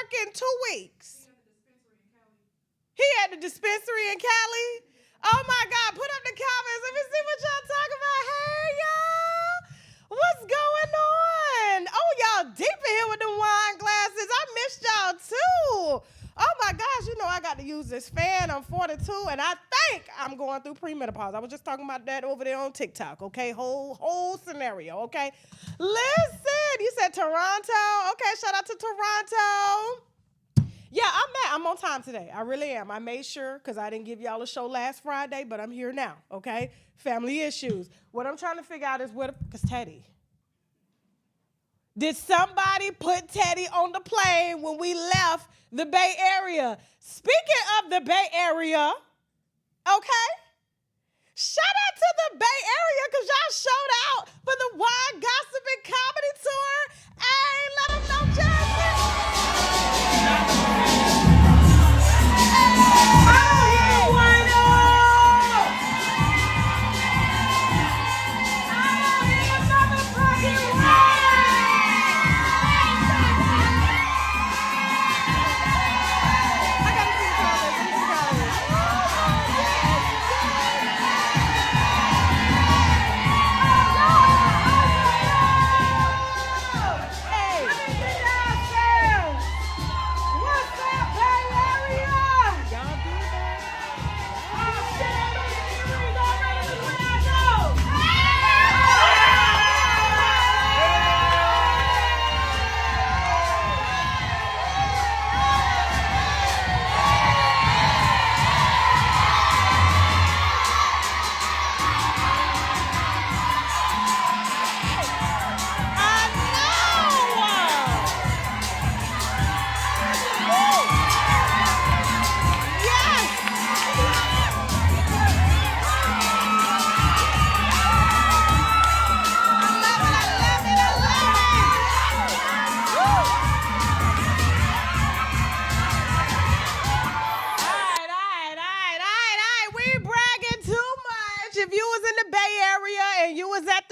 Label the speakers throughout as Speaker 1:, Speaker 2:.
Speaker 1: work in 2 weeks. He had the dispensary in Cali. Oh my God, put up the comments. Let me see what y'all talking about. Hey, y'all. What's going on? Oh, y'all deep in here with the wine glasses. I missed y'all too. Oh my gosh, you know I got to use this fan. I'm 42 and I think I'm going through premenopause. I was just talking about that over there on TikTok, okay? Whole scenario, okay? Listen, you said Toronto. Okay, shout out to Toronto. Yeah, I'm on time today. I really am. I made sure because I didn't give y'all a show last Friday, but I'm here now, okay? Family issues. What I'm trying to figure out is because Teddy. Did somebody put Teddy on the plane when we left the Bay Area? Speaking of the Bay Area, okay? Shout out to the Bay Area because y'all showed out for the Wine Gossip and Comedy Tour. Hey, let them know, Jasmine.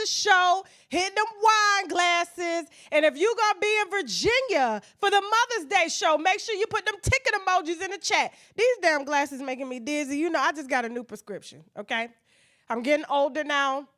Speaker 1: Show, hit them wine glasses, and if you gonna be in Virginia for the Mother's Day show, make sure you put them ticket emojis in the chat. These damn glasses making me dizzy. You know, I just got a new prescription, okay? I'm getting older now.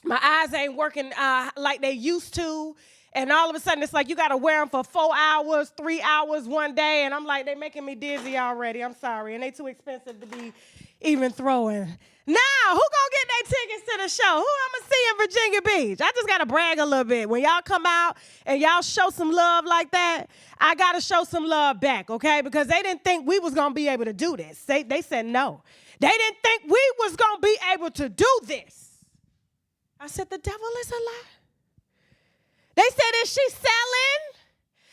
Speaker 1: My eyes ain't working like they used to, and all of a sudden it's like you gotta wear them for 4 hours, 3 hours one day, and I'm like, they making me dizzy already. I'm sorry, and they too expensive to be even throwing. Now, who gonna get their tickets to the show? Who I'ma see in Virginia Beach? I just gotta brag a little bit. When y'all come out and y'all show some love like that, I gotta show some love back, okay? Because they didn't think we was gonna be able to do this. They said no. They didn't think we was gonna be able to do this. I said, the devil is a lie. They said, is she selling?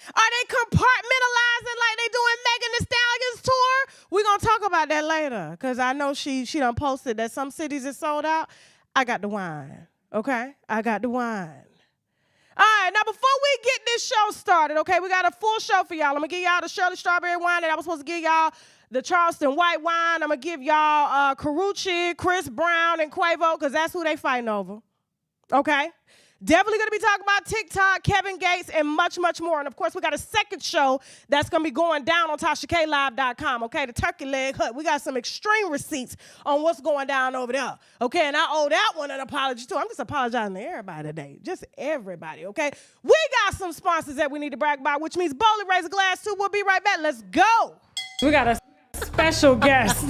Speaker 1: Are they compartmentalizing like they doing Megan Thee Stallion's tour? We're going to talk about that later because I know she done posted that some cities is sold out. I got the wine, okay? I got the wine. All right, now before we get this show started, okay, we got a full show for y'all. I'm going to give y'all the Shirley Strawberry wine that I was supposed to give y'all, the Charleston white wine. I'm going to give y'all Carucci, Chris Brown, and Quavo because that's who they fighting over, okay? Definitely going to be talking about TikTok, Kevin Gates, and much, much more. And, of course, we got a second show that's going to be going down on TashaKLive.com, okay? The Turkey Leg Hut. We got some extreme receipts on what's going down over there, okay? And I owe that one an apology, too. I'm just apologizing to everybody today, just everybody, okay? We got some sponsors that we need to brag about, which means Bowling Raise a Glass, too. We'll be right back. Let's go. We got a special guest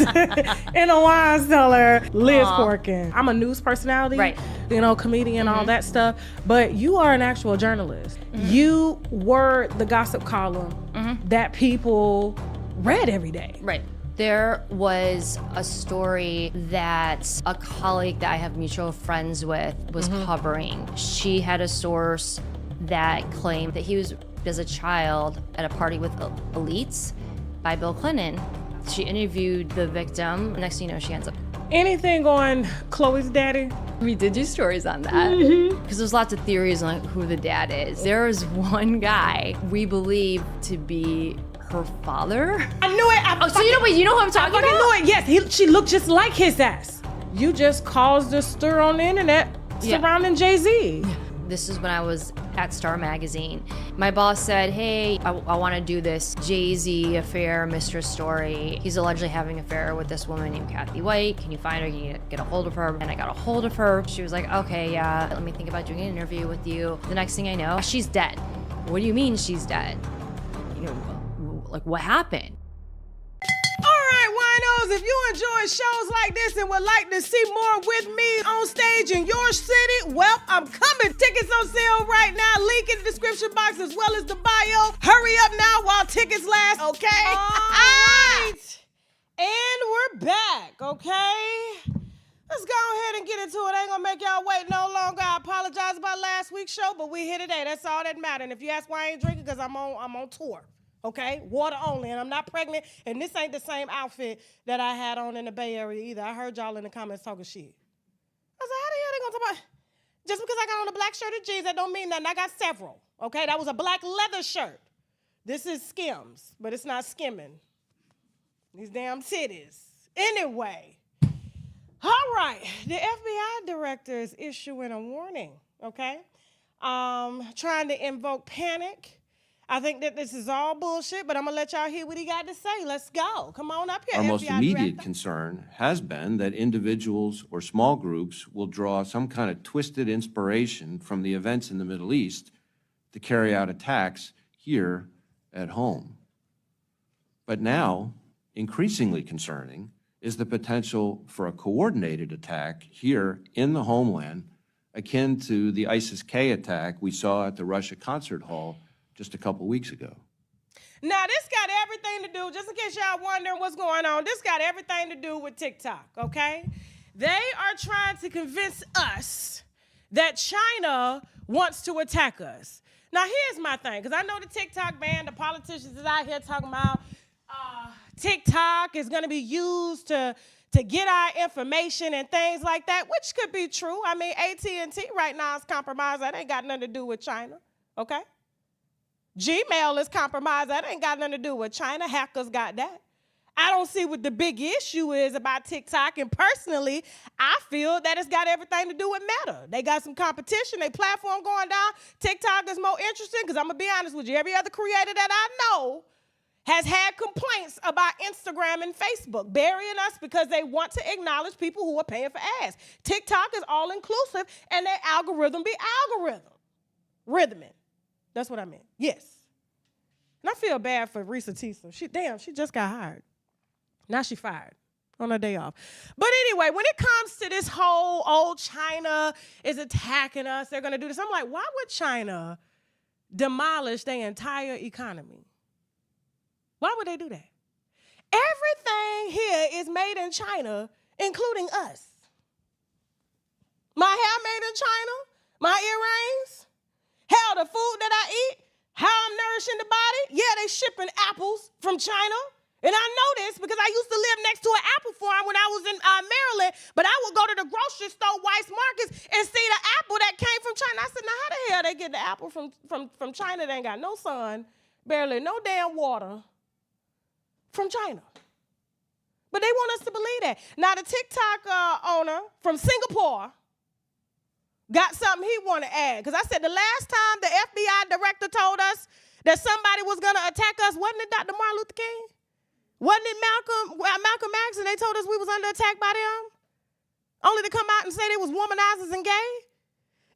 Speaker 1: in a wine cellar, Liz Corkin. I'm a news personality,
Speaker 2: right?
Speaker 1: You know, comedian, all that stuff. But you are an actual journalist. You were the gossip column that people read every day.
Speaker 2: Right. There was a story that a colleague that I have mutual friends with was covering. She had a source that claimed that he was, as a child, at a party with elites by Bill Clinton. She interviewed the victim. Next thing you know, she ends up.
Speaker 1: Anything on Chloe's daddy?
Speaker 2: We did do stories on that. Because there's lots of theories on who the dad is. There is one guy we believe to be her father.
Speaker 1: I knew it.
Speaker 2: You know who I'm talking about?
Speaker 1: I knew it. Yes, she looked just like his ass. You just caused a stir on the internet surrounding Jay-Z.
Speaker 2: This is when I was at Star Magazine. My boss said, hey, I want to do this Jay-Z affair mistress story. He's allegedly having an affair with this woman named Kathy White. Can you find her? Can you get a hold of her? And I got a hold of her. She was like, okay, yeah, let me think about doing an interview with you. The next thing I know, she's dead. What do you mean she's dead? You know, like what happened?
Speaker 1: Winos, if you enjoy shows like this and would like to see more with me on stage in your city, well, I'm coming. Tickets on sale right now. Link in the description box as well as the bio. Hurry up now while tickets last, okay? All right. And we're back, okay? Let's go ahead and get into it. I ain't gonna make y'all wait no longer. I apologize about last week's show, but we here today. That's all that matters. And if you ask why I ain't drinking, because I'm on tour. Okay, water only, and I'm not pregnant, and this ain't the same outfit that I had on in the Bay Area either. I heard y'all in the comments talking shit. I said, how the hell they gonna talk about, just because I got on a black shirt and jeans, that don't mean nothing. I got several, okay? That was a black leather shirt. This is Skims, but it's not skimming. These damn titties. Anyway, all right, the FBI director is issuing a warning, okay? Trying to invoke panic. I think that this is all bullshit, but I'm going to let y'all hear what he got to say. Let's go. Come on up here,
Speaker 3: Our most
Speaker 1: FBI
Speaker 3: immediate
Speaker 1: director.
Speaker 3: concern has been that individuals or small groups will draw some kind of twisted inspiration from the events in the Middle East to carry out attacks here at home. But now, increasingly concerning, is the potential for a coordinated attack here in the homeland, akin to the ISIS-K attack we saw at the Russia concert hall just a couple weeks ago.
Speaker 1: Now, this got everything to do, just in case y'all wondering what's going on, this got everything to do with TikTok, okay? They are trying to convince us that China wants to attack us. Now, here's my thing, because I know the TikTok ban, the politicians is out here talking about TikTok is going to be used to get our information and things like that, which could be true. I mean, AT&T right now is compromised. That ain't got nothing to do with China, okay? Gmail is compromised. That ain't got nothing to do with China. Hackers got that. I don't see what the big issue is about TikTok, and personally, I feel that it's got everything to do with Meta. They got some competition, their platform going down. TikTok is more interesting because I'm going to be honest with you, every other creator that I know has had complaints about Instagram and Facebook burying us because they want to acknowledge people who are paying for ads. TikTok is all-inclusive, and their algorithm be rhythming. That's what I meant. Yes. And I feel bad for Risa Tisa. She just got hired. Now she fired on her day off. But anyway, when it comes to this whole, China is attacking us, they're going to do this. I'm like, why would China demolish their entire economy? Why would they do that? Everything here is made in China, including us. My hair made in China, my earrings, hell, the food that I eat, how I'm nourishing the body. Yeah, they shipping apples from China. And I know this because I used to live next to an apple farm when I was in Maryland, but I would go to the grocery store, Weis Markets, and see the apple that came from China. I said, now how the hell they get the apple from China? They ain't got no sun, barely no damn water from China. But they want us to believe that. Now the TikTok owner from Singapore got something he want to add. Because I said the last time the FBI director told us that somebody was going to attack us, wasn't it Dr. Martin Luther King? Wasn't it Malcolm X, and they told us we was under attack by them? Only to come out and say they was womanizers and gay?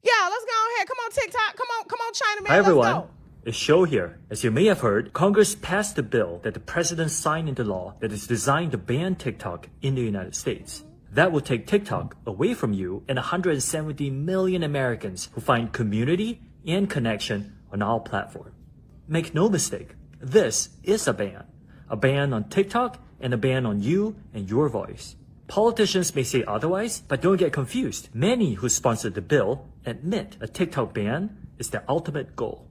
Speaker 1: Yeah, let's go ahead. Come on, TikTok. Come on, China, man.
Speaker 4: Hi, everyone.
Speaker 1: Let's go.
Speaker 4: It's Show here. As you may have heard, Congress passed a bill that the president signed into law that is designed to ban TikTok in the United States. That will take TikTok away from you and 170 million Americans who find community and connection on our platform. Make no mistake, this is a ban on TikTok and a ban on you and your voice. Politicians may say otherwise, but don't get confused. Many who sponsored the bill admit a TikTok ban is their ultimate goal.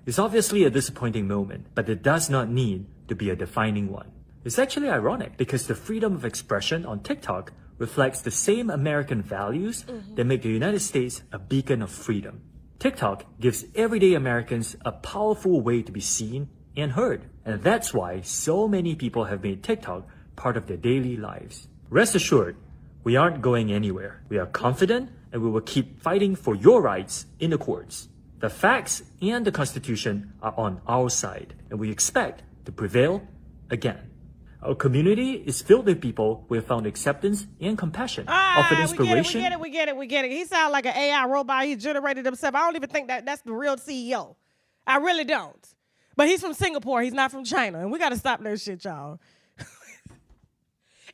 Speaker 4: It's obviously a disappointing moment, but it does not need to be a defining one. It's actually ironic because the freedom of expression on TikTok reflects the same American values that make the United States a beacon of freedom. TikTok gives everyday Americans a powerful way to be seen and heard, and that's why so many people have made TikTok part of their daily lives. Rest assured, we aren't going anywhere. We are confident and we will keep fighting for your rights in the courts. The facts and the Constitution are on our side, and we expect to prevail again. Our community is filled with people who have found acceptance and compassion, offered inspiration.
Speaker 1: We get it. He sounds like an AI robot. He generated himself. I don't even think that's the real CEO. I really don't. But he's from Singapore. He's not from China. And we got to stop that shit, y'all.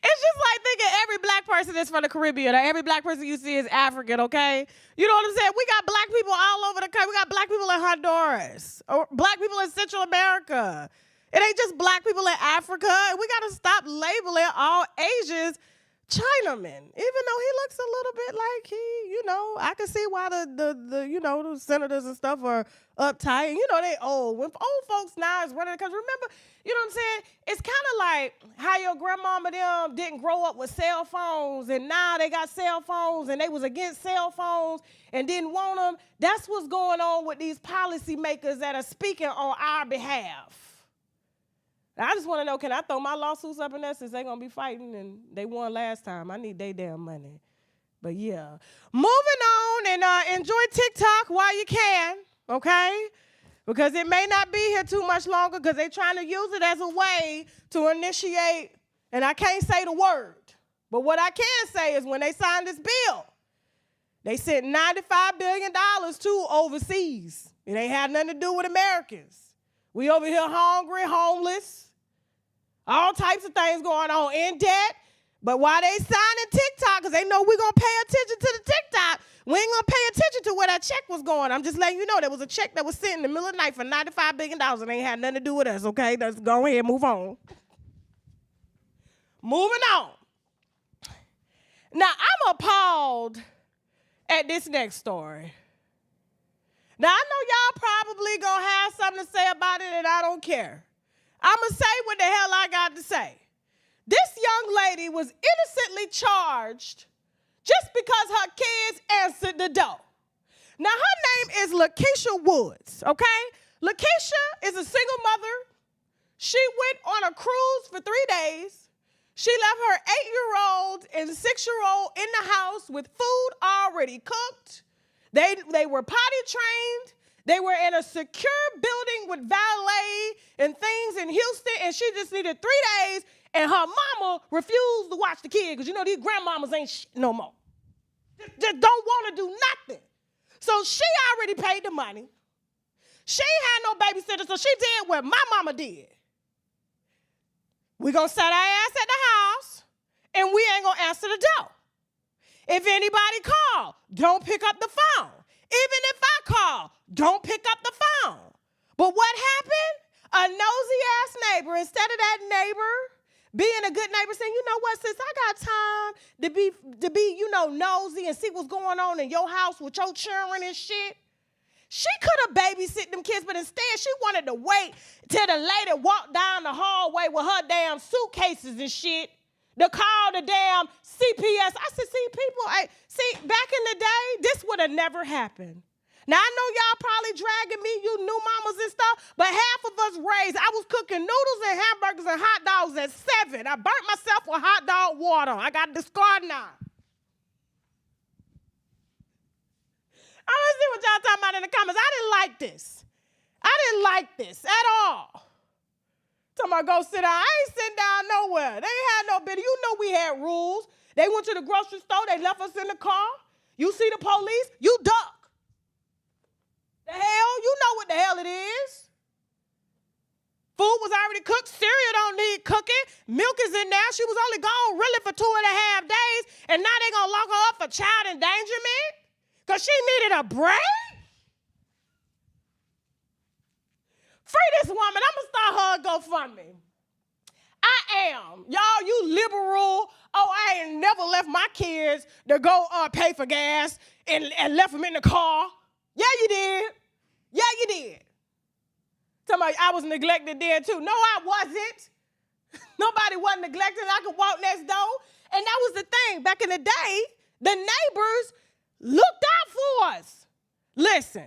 Speaker 1: It's just like thinking every black person is from the Caribbean or every black person you see is African, okay? You know what I'm saying? We got black people all over the country. We got black people in Honduras or black people in Central America. It ain't just black people in Africa. And we got to stop labeling all Asians Chinamen, even though he looks a little bit like I can see why the senators and stuff are uptight. And, they old. When old folks now is running the country, remember, you know what I'm saying? It's kind of like how your grandmama them didn't grow up with cell phones, and now they got cell phones, and they was against cell phones and didn't want them. That's what's going on with these policymakers that are speaking on our behalf. I just want to know, can I throw my lawsuits up in there since they're going to be fighting and they won last time? I need their damn money. But yeah. Moving on and enjoy TikTok while you can, okay? Because it may not be here too much longer because they're trying to use it as a way to initiate, and I can't say the word. But what I can say is when they signed this bill, they sent $95 billion to overseas. It ain't had nothing to do with Americans. We over here hungry, homeless, all types of things going on, in debt. But while they signing TikTok, because they know we're going to pay attention to the TikTok, we ain't going to pay attention to where that check was going. I'm just letting you know there was a check that was sent in the middle of the night for $95 billion and ain't had nothing to do with us, okay? Let's go ahead and move on. Moving on. Now, I'm appalled at this next story. Now, I know y'all probably going to have something to say about it, and I don't care. I'm going to say what the hell I got to say. This young lady was innocently charged just because her kids answered the door. Now, her name is Lakeisha Woods, okay? Lakeisha is a single mother. She went on a cruise for 3 days. She left her 8-year-old and 6-year-old in the house with food already cooked. They were potty trained. They were in a secure building with valet and things in Houston, and she just needed 3 days, and her mama refused to watch the kid because, these grandmamas ain't shit no more. Just don't want to do nothing. So she already paid the money. She ain't had no babysitter, so she did what my mama did. We gonna set our ass at the house, and we ain't gonna answer the door. If anybody call, don't pick up the phone. Even if I call, don't pick up the phone. But what happened? A nosy-ass neighbor, instead of that neighbor being a good neighbor, saying, you know what, sis, I got time to be nosy and see what's going on in your house with your children and shit. She could have babysit them kids, but instead she wanted to wait till the lady walked down the hallway with her damn suitcases and shit to call the damn CPS. I said, back in the day, this would have never happened. Now, I know y'all probably dragging me, you new mamas and stuff, but half of us raised. I was cooking noodles and hamburgers and hot dogs at 7. I burnt myself with hot dog water. I got a discard now. I want to see what y'all talking about in the comments. I didn't like this at all. Talking about go sit down. I ain't sitting down nowhere. They ain't had no bit. You know we had rules. They went to the grocery store. They left us in the car. You see the police, you duck. The hell? You know what the hell it is. Food was already cooked. Cereal don't need cooking. Milk is in there. She was only gone really for 2.5 days, and now they going to lock her up for child endangerment because she needed a break? Free this woman. I'm going to start her a GoFundMe. I am. Y'all, you liberal. Oh, I ain't never left my kids to go pay for gas and left them in the car. Yeah, you did. Yeah, you did. Somebody, I was neglected there too. No, I wasn't. Nobody wasn't neglected. I could walk next door. And that was the thing. Back in the day, the neighbors looked out for us. Listen,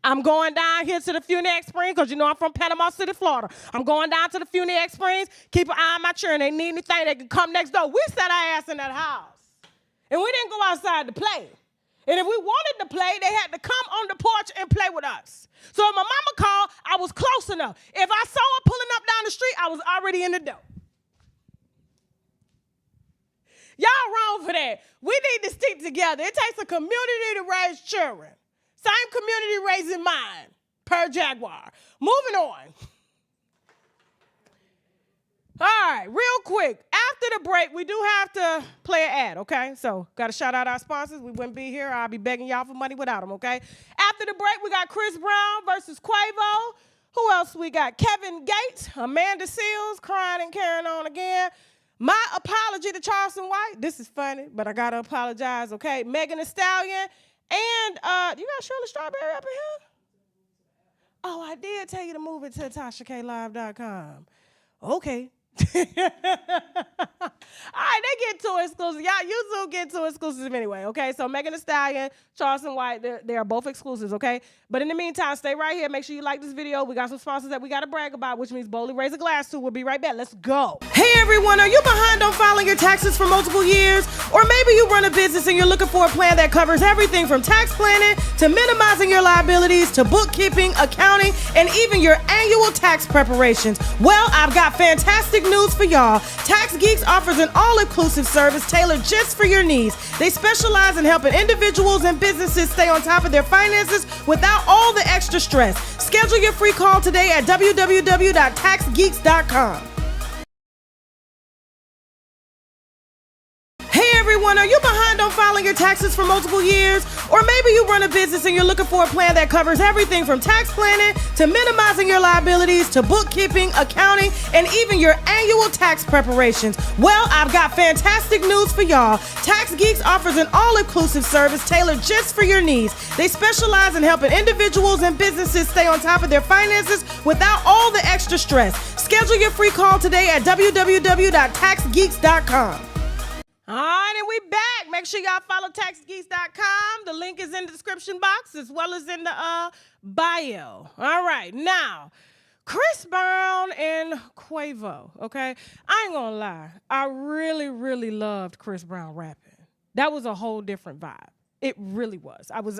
Speaker 1: I'm going down here to the Funex Springs because I'm from Panama City, Florida. I'm going down to the Funex Springs. Keep an eye on my children. They need anything, they can come next door. We set our ass in that house. And we didn't go outside to play. And if we wanted to play, they had to come on the porch and play with us. So if my mama called, I was close enough. If I saw her pulling up down the street, I was already in the door. Y'all wrong for that. We need to stick together. It takes a community to raise children. Same community raising mine, per Jaguar. Moving on. All right, real quick. After the break, we do have to play an ad, okay? So, got to shout out our sponsors. We wouldn't be here. I'll be begging y'all for money without them, okay? After the break, we got Chris Brown versus Quavo. Who else we got? Kevin Gates, Amanda Seals, crying and carrying on again. My apology to Charleston White. This is funny, but I got to apologize, okay? Megan Thee Stallion. And you got Shirley Strawberry up in here? Oh, I did tell you to move it to tashaklive.com. Okay. All right, they get too exclusive. Y'all, you two get too exclusive anyway, okay? So Megan Thee Stallion, Charleston White, they are both exclusives, okay? But in the meantime, stay right here. Make sure you like this video. We got some sponsors that we got to brag about, which means boldly raise a glass to. We'll be right back. Let's go. Hey, everyone. Are you behind on filing your taxes for multiple years? Or maybe you run a business and you're looking for a plan that covers everything from tax planning to minimizing your liabilities to bookkeeping, accounting, and even your annual tax preparations. Well, I've got fantastic news for y'all. Tax Geeks offers an all-inclusive service tailored just for your needs. They specialize in helping individuals and businesses stay on top of their finances without all the extra stress. Schedule your free call today at www.taxgeeks.com. Everyone, are you behind on filing your taxes for multiple years? Or maybe you run a business and you're looking for a plan that covers everything from tax planning to minimizing your liabilities to bookkeeping, accounting, and even your annual tax preparations. Well, I've got fantastic news for y'all. Tax Geeks offers an all-inclusive service tailored just for your needs. They specialize in helping individuals and businesses stay on top of their finances without all the extra stress. Schedule your free call today at www.taxgeeks.com. All right, and we back. Make sure y'all follow taxgeeks.com. The link is in the description box as well as in the bio. All right, now, Chris Brown and Quavo, okay? I ain't gonna lie. I really, really loved Chris Brown rapping. That was a whole different vibe. It really was. I was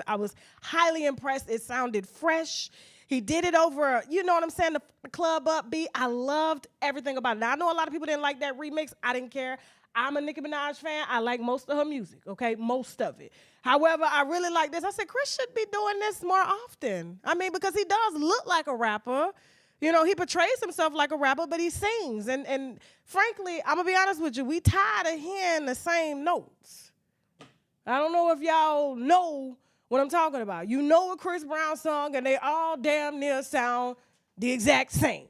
Speaker 1: highly impressed. It sounded fresh. He did it over, you know what I'm saying, the club upbeat. I loved everything about it. Now, I know a lot of people didn't like that remix. I didn't care. I'm a Nicki Minaj fan. I like most of her music, okay? Most of it. However, I really like this. I said, Chris should be doing this more often. I mean, because he does look like a rapper. You know, he portrays himself like a rapper, but he sings. And frankly, I'm going to be honest with you, we tired of hearing the same notes. I don't know if y'all know what I'm talking about. You know a Chris Brown song, and they all damn near sound the exact same.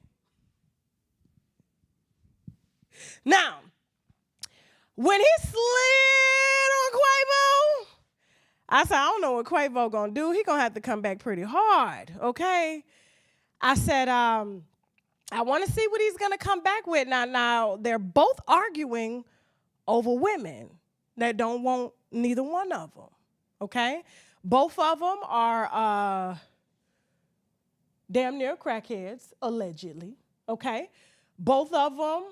Speaker 1: Now, when he slid on Quavo, I said, I don't know what Quavo gonna do. He gonna have to come back pretty hard, okay? I said, I want to see what he's gonna come back with. Now, they're both arguing over women that don't want neither one of them, okay? Both of them are damn near crackheads, allegedly, okay? Both of them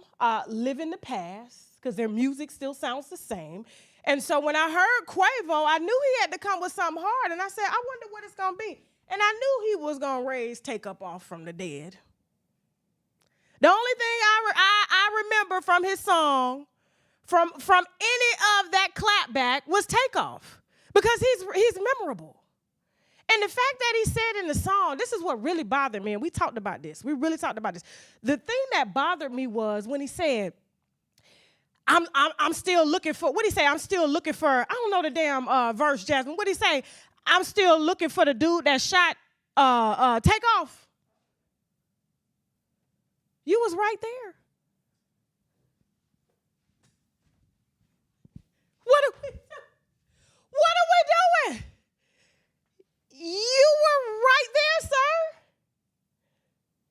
Speaker 1: live in the past, because their music still sounds the same. And so when I heard Quavo, I knew he had to come with something hard. And I said, I wonder what it's going to be. And I knew he was going to raise Take Up Off from the dead. The only thing I remember from his song, from any of that clapback, was Take Off. Because he's memorable. And the fact that he said in the song, this is what really bothered me. And we talked about this. We really talked about this. The thing that bothered me was when he said, I'm still looking for, what'd he say? I'm still looking for, I don't know the damn verse, Jasmine. What'd he say? I'm still looking for the dude that shot Take Off. You was right there. What are we doing? You were right there, sir.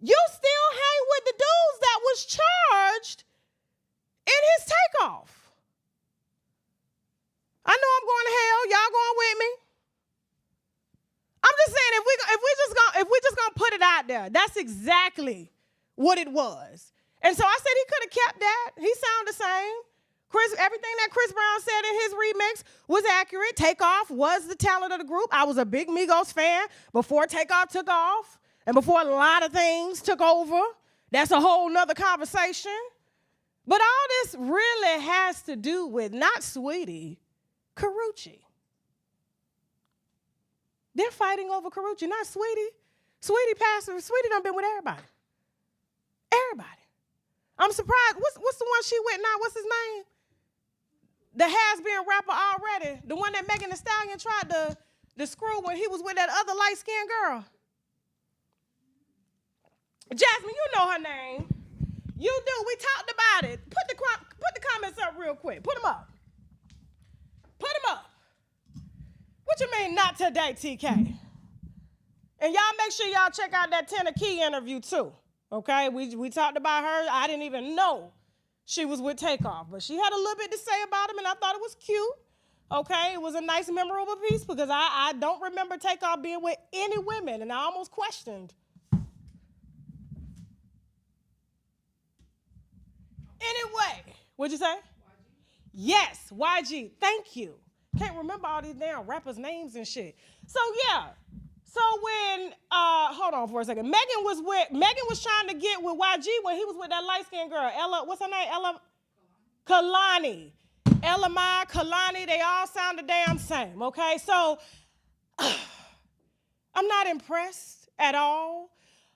Speaker 1: You still hang with the dudes that was charged in his takeoff. I know I'm going to hell. Y'all going with me? I'm just saying, if we just gonna put it out there, that's exactly what it was. And so I said he could have kept that. He sounded the same. Everything that Chris Brown said in his remix was accurate. Takeoff was the talent of the group. I was a big Migos fan before Takeoff took off and before a lot of things took over. That's a whole nother conversation. But all this really has to do with not Sweetie, Karrueche. They're fighting over Karrueche, not Sweetie. Sweetie done been with everybody. Everybody. I'm surprised. What's the one she with now? What's his name? The has-been rapper already. The one that Megan Thee Stallion tried to screw when he was with that other light-skinned girl. Jasmine, you know her name. You do. We talked about it. Put the comments up real quick. Put them up. Put them up. What you mean not today, TK? And y'all make sure y'all check out that Tenor Key interview too. Okay? We talked about her. I didn't even know she was with Takeoff, but she had a little bit to say about him, and I thought it was cute. Okay? It was a nice, memorable piece because I don't remember Takeoff being with any women, and I almost questioned. Anyway, what'd you say? YG. Yes, YG. Thank you. Can't remember all these damn rappers' names and shit. So yeah. So when hold on for a second. Megan was trying to get with YG when he was with that light-skinned girl. Ella, what's her name? Kalani. Elamai, Kalani, they all sound the damn same, okay? So I'm not impressed at all.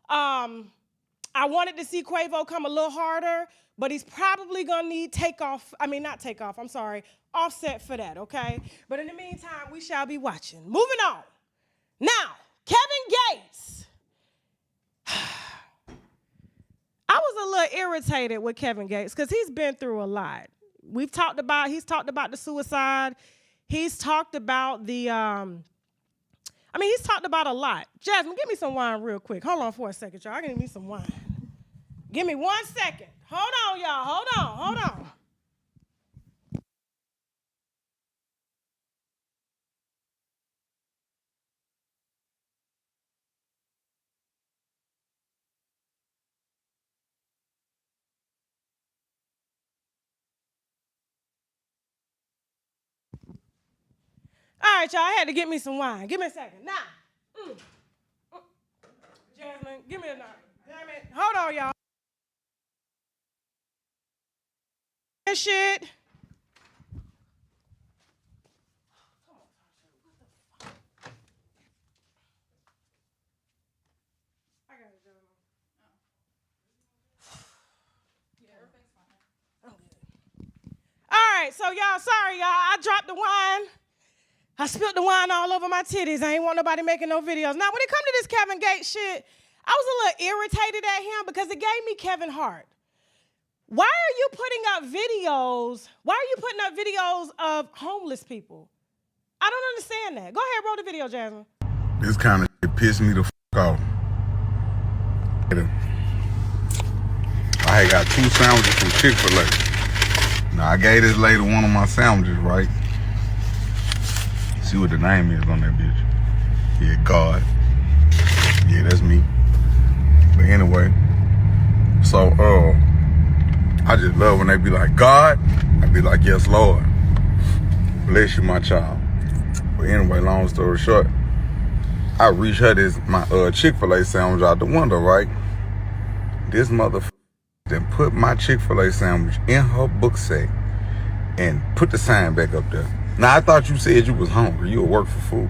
Speaker 1: I wanted to see Quavo come a little harder, but he's probably gonna need Offset for that, okay? But in the meantime, we shall be watching. Moving on. Now, Kevin Gates. I was a little irritated with Kevin Gates because he's been through a lot. He's talked about the suicide. He's talked about he's talked about a lot. Jasmine, give me some wine real quick. Hold on for a second, y'all. Give me some wine. Give me 1 second. Hold on, y'all. Hold on. All right, y'all, I had to get me some wine. Give me a second. Now. Jasmine, give me a knife. Damn it. Hold on, y'all. Shit. All right, so y'all, sorry, y'all. I dropped the wine. I spilled the wine all over my titties. I ain't want nobody making no videos. Now, when it comes to this Kevin Gates shit, I was a little irritated at him because it gave me Kevin Hart. Why are you putting up videos? Why are you putting up videos of homeless people? I don't understand that. Go ahead, roll the video, Jasmine.
Speaker 5: This kind of shit pissed me the fuck off. I had got 2 sandwiches from Chick-fil-A. Now, I gave this lady one of my sandwiches, right? See what the name is on that bitch. Yeah, God. Yeah, that's me. But anyway, so, I just love when they be like, God? I be like, yes, Lord. Bless you, my child. But anyway, long story short, I reached her my Chick-fil-A sandwich out the window, right? This motherfucker then put my Chick-fil-A sandwich in her book sack and put the sign back up there. Now, I thought you said you was hungry. You would work for food.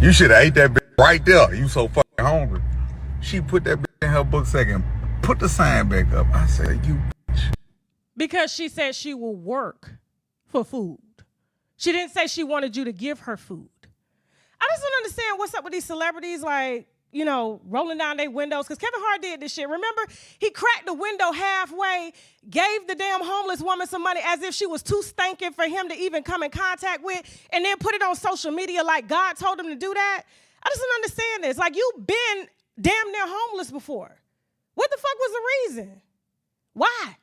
Speaker 5: You should have ate that bitch right there. You so fucking hungry. She put that bitch in her book sack and put the sign back up. I said, you bitch.
Speaker 1: Because she said she will work for food. She didn't say she wanted you to give her food. I just don't understand what's up with these celebrities, like, you know, rolling down their windows. Because Kevin Hart did this shit. Remember? He cracked the window halfway, gave the damn homeless woman some money as if she was too stinking for him to even come in contact with, and then put it on social media like God told him to do that. I just don't understand this. Like, you've been damn near homeless before. What the fuck was the reason? Why?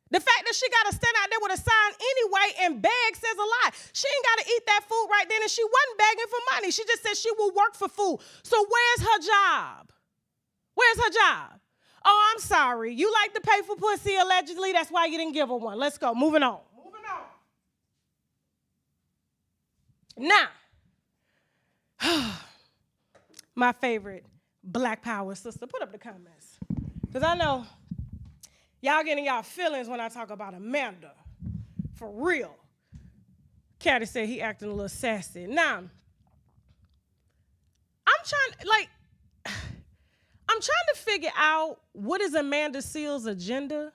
Speaker 1: The fact that she got to stand out there with a sign anyway and beg says a lot. She ain't got to eat that food right then, and she wasn't begging for money. She just said she will work for food. So where's her job? Where's her job? Oh, I'm sorry. You like to pay for pussy, allegedly. That's why you didn't give her one. Let's go. Moving on. Now, my favorite Black Power sister. Put up the comments. Because I know y'all getting y'all feelings when I talk about Amanda. For real. Caddy said he acting a little sassy. Now, I'm trying to figure out what is Amanda Seales' agenda.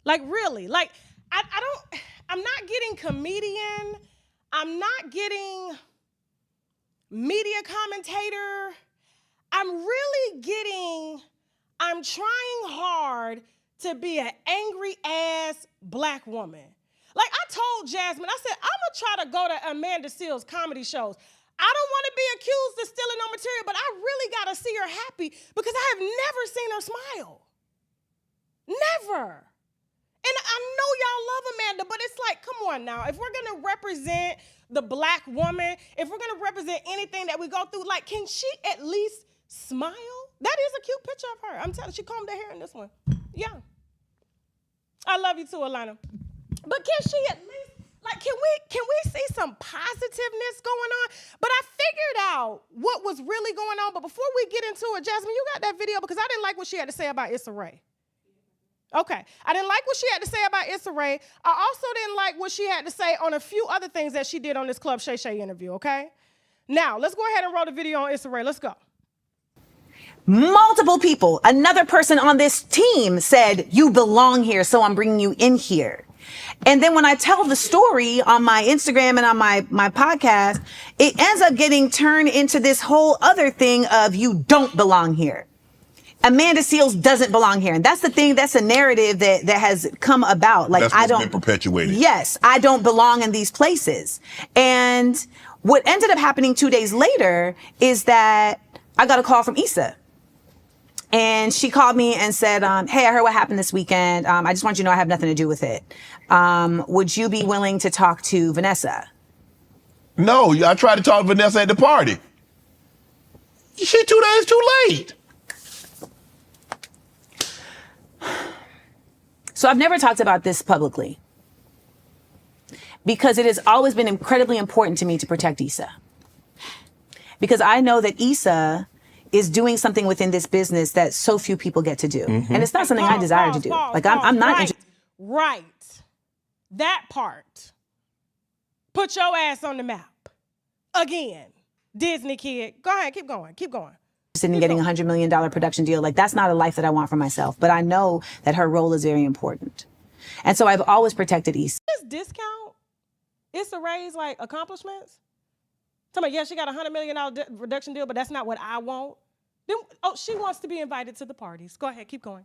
Speaker 1: Like, really. Like, I'm not getting comedian. I'm not getting media commentator. I'm trying hard to be an angry ass Black woman. Like I told Jasmine, I said, I'm gonna try to go to Amanda Seales comedy shows. I don't want to be accused of stealing no material, but I really gotta see her happy because I have never seen her smile. Never. And I know y'all love Amanda, but it's like, come on now. If we're gonna represent the Black woman, if we're gonna represent anything that we go through, like, can she at least smile? That is a cute picture of her. I'm telling you, she combed her hair in this one. Yeah. I love you too, Alana. But can she at least, like, can we see some positiveness going on? But I figured out what was really going on. But before we get into it, Jasmine, you got that video because I didn't like what she had to say about Issa Rae. Okay. I didn't like what she had to say about Issa Rae. I also didn't like what she had to say on a few other things that she did on this Club Shay Shay interview, okay? Now, let's go ahead and roll the video on Issa Rae. Let's go.
Speaker 6: Multiple people, another person on this team said, you belong here, so I'm bringing you in here. And then when I tell the story on my Instagram and on my podcast, it ends up getting turned into this whole other thing of you don't belong here. Amanda Seales doesn't belong here. And that's the thing, that's a narrative that has come about. Like,
Speaker 5: that's what's been perpetuated.
Speaker 6: Yes, I don't belong in these places. And what ended up happening 2 days later is that I got a call from Issa. And she called me and said, hey, I heard what happened this weekend. I just want you to know I have nothing to do with it. Would you be willing to talk to Vanessa?
Speaker 7: No, I tried to talk to Vanessa at the party. She 2 days too late.
Speaker 6: So I've never talked about this publicly because it has always been incredibly important to me to protect Issa. Because I know that Issa is doing something within this business that so few people get to do. Mm-hmm. And it's not something I desire to do. Like, I'm not
Speaker 1: Right. That part. Put your ass on the map. Again. Disney kid. Go ahead, keep going.
Speaker 6: interested in getting $100 million production deal. Like, that's not a life that I want for myself. But I know that her role is very important. And so I've always protected Issa.
Speaker 1: This discount Issa Rae's, like, accomplishments? Tell me, yeah, she got a $100 million production deal, but that's not what I want. Then, oh, she wants to be invited to the parties. Go ahead, keep going.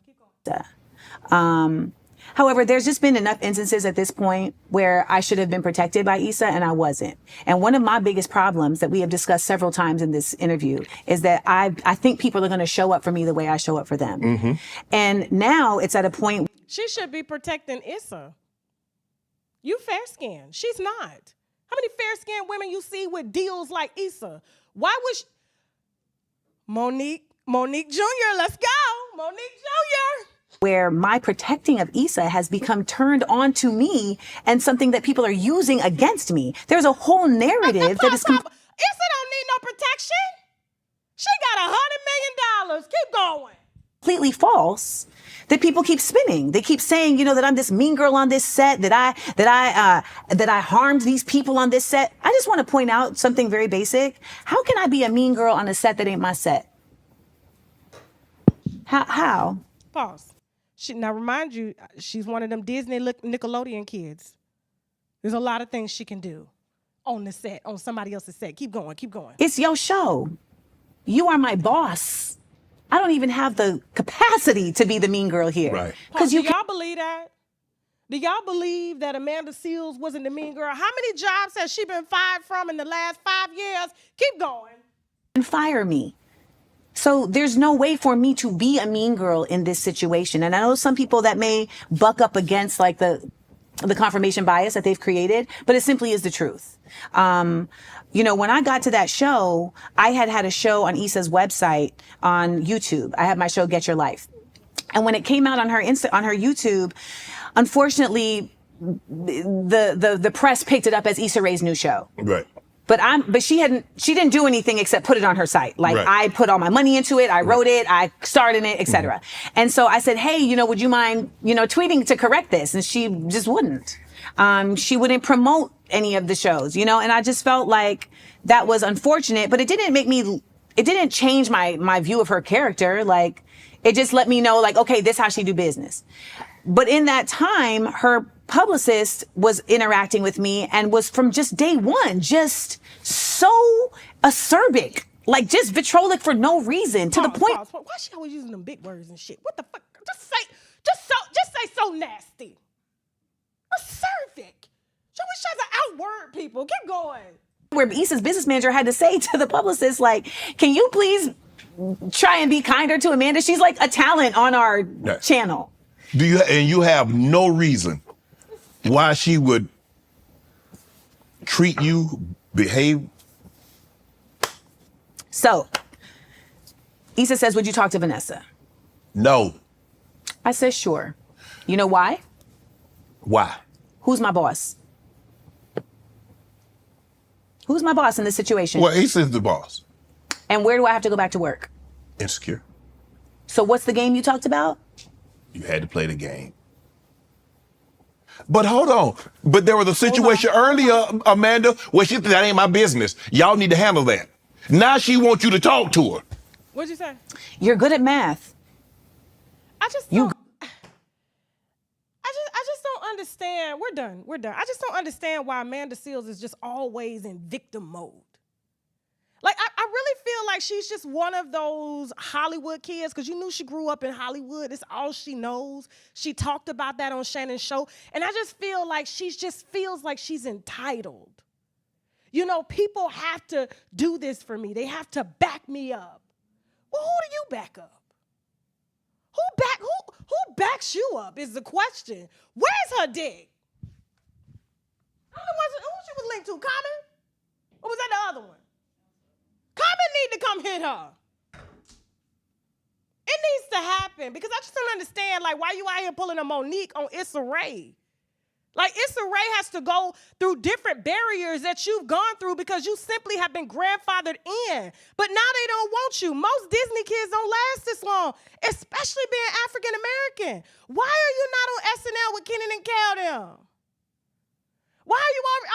Speaker 6: However, there's just been enough instances at this point where I should have been protected by Issa and I wasn't. And one of my biggest problems that we have discussed several times in this interview is that I think people are going to show up for me the way I show up for them. Mm-hmm. And now it's at a point.
Speaker 1: She should be protecting Issa. You fair-skinned. She's not. How many fair-skinned women you see with deals like Issa? Why would she? Monique Jr., let's go. Monique Jr.
Speaker 6: Where my protecting of Issa has become turned on to me and something that people are using against me. There's a whole narrative that is...
Speaker 1: Issa don't need no protection. She got $100 million. Keep going.
Speaker 6: Completely false that people keep spinning. They keep saying, you know, that I'm this mean girl on this set, that I harmed these people on this set. I just want to point out something very basic. How can I be a mean girl on a set that ain't my set? How?
Speaker 1: Pause. Now, remind you, she's one of them Disney Nickelodeon kids. There's a lot of things she can do on the set, on somebody else's set. Keep going.
Speaker 6: It's your show. You are my boss. I don't even have the capacity to be the mean girl here.
Speaker 7: Right.
Speaker 1: Do y'all believe that? Do y'all believe that Amanda Seales wasn't the mean girl? How many jobs has she been fired from in the last 5 years? Keep going.
Speaker 6: And fire me. So there's no way for me to be a mean girl in this situation. And I know some people that may buck up against like the confirmation bias that they've created, but it simply is the truth. You know, when I got to that show, I had a show on Issa's website on YouTube. I had my show, Get Your Life. And when it came out on her on her YouTube, unfortunately, the press picked it up as Issa Rae's new show.
Speaker 7: Right.
Speaker 6: But she didn't do anything except put it on her site. Like,
Speaker 7: Right.
Speaker 6: I put all my money into it, I wrote it, I starred in it, etc. And so I said, hey, would you mind, tweeting to correct this? And she just wouldn't. She wouldn't promote any of the shows, and I just felt like that was unfortunate, but it didn't change my view of her character. Like, it just let me know, like, okay, this is how she do business. But in that time, her publicist was interacting with me and was from just day one, just so acerbic, like just vitrolic for no reason, to the point.
Speaker 1: Pause. Why she always using them big words and shit? What the fuck? Just say so nasty. Acerbic. She always tries to outword people. Keep going.
Speaker 6: Where Issa's business manager had to say to the publicist, like, can you please try and be kinder to Amanda? She's like a talent on our channel.
Speaker 7: You have no reason why she would treat you, behave?
Speaker 6: So, Issa says, would you talk to Vanessa?
Speaker 7: No.
Speaker 6: I said, sure. You know why?
Speaker 7: Why?
Speaker 6: Who's my boss? Who's my boss in this situation?
Speaker 7: Well, Issa's the boss.
Speaker 6: And where do I have to go back to work?
Speaker 7: Insecure.
Speaker 6: So what's the game you talked about?
Speaker 7: You had to play the game. But hold on. But there was a situation earlier, Amanda, where she said, that ain't my business. Y'all need to handle that. Now she wants you to talk to her.
Speaker 1: What'd you say?
Speaker 6: You're good at math.
Speaker 1: I just don't understand. We're done. I just don't understand why Amanda Seales is just always in victim mode. Like, I really feel like she's just one of those Hollywood kids, because you knew she grew up in Hollywood. It's all she knows. She talked about that on Shannon's show. And I just feel like she just feels like she's entitled. People have to do this for me. They have to back me up. Well, who do you back up? Who backs you up is the question. Where's her dick? Who she was linked to? Common? Or was that the other one? Common need to come hit her. It needs to happen, because I just don't understand, like, why you out here pulling a Monique on Issa Rae? Like, Issa Rae has to go through different barriers that you've gone through because you simply have been grandfathered in. But now they don't want you. Most Disney kids don't last this long, especially being African American. Why are you not on SNL with Kenan and Kel them? Why are you out